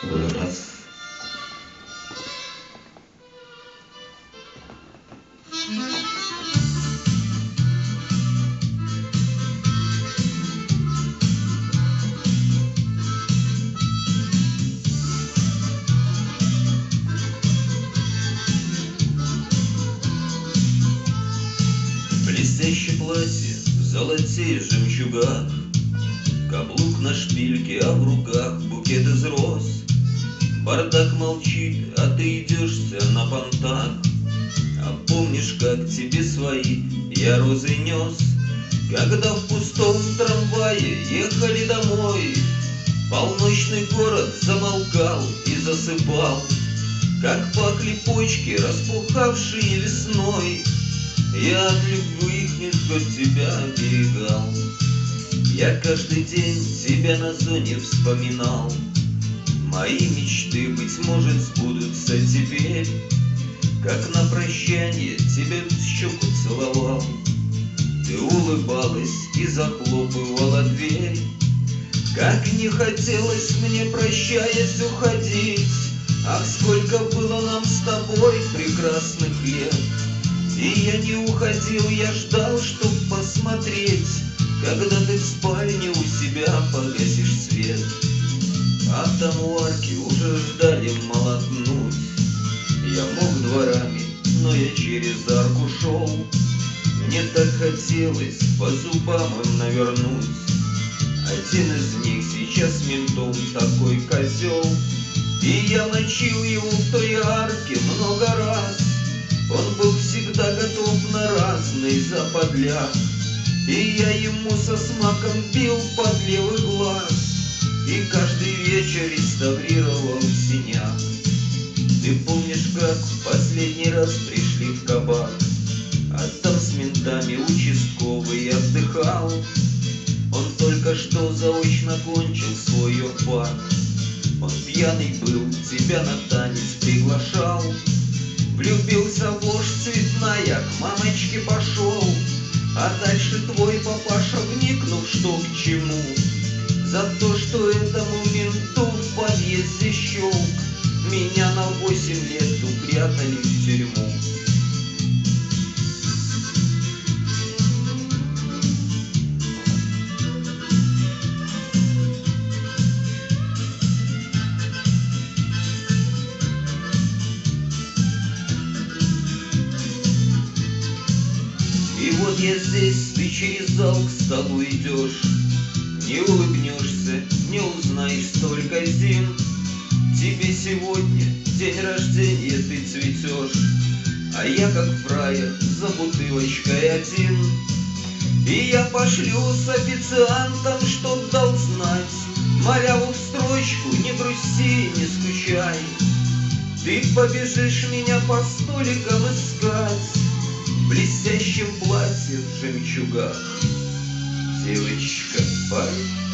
Раз. Блестящее платье в золоте и жемчугах, каблук на шпильке, а в руках букет из роз. Бардак молчит, а ты идешься на понтах. А помнишь, как тебе свои я розы нес, когда в пустом трамвае ехали домой? Полночный город замолкал и засыпал, как пахли почки, распухавшие весной. Я от любых от тебя оберегал. Я каждый день тебя на зоне вспоминал. Мои мечты, быть может, сбудутся теперь, как на прощанье тебя в щеку целовал. Ты улыбалась и захлопывала дверь. Как не хотелось мне, прощаясь, уходить. Ах, сколько было нам с тобой прекрасных лет. И я не уходил, я ждал, чтоб посмотреть, когда ты в спальне у себя погасишь свет. А там у арки уже ждали молотнуть. Я мог дворами, но я через арку шел. Мне так хотелось по зубам им навернуть. Один из них сейчас ментом такой козел, и я мочил его в той арке много раз. Он был всегда готов на разный заподляк, и я ему со смаком бил под левый глаз, и каждый вечер реставрировал синяк. Ты помнишь, как в последний раз пришли в кабак, а там с ментами участковый отдыхал. Он только что заочно кончил свой юрфак. Он пьяный был, тебя на танец приглашал. Влюбился в ложь цветная, к мамочке пошел. А дальше твой папаша, вникнув что к чему, за то, что этому менту в подъезде щелк, меня на 8 лет упрятали в тюрьму. И вот я здесь, ты через зал к столу идешь. Не улыбнешься, не узнаешь столько зим. Тебе сегодня день рождения, ты цветешь, а я как фраер за бутылочкой один. И я пошлю с официантом, чтоб дал знать маляву в строчку: не грусти, не скучай. Ты побежишь меня по столикам искать в блестящем платье в жемчугах. Девочка, парень.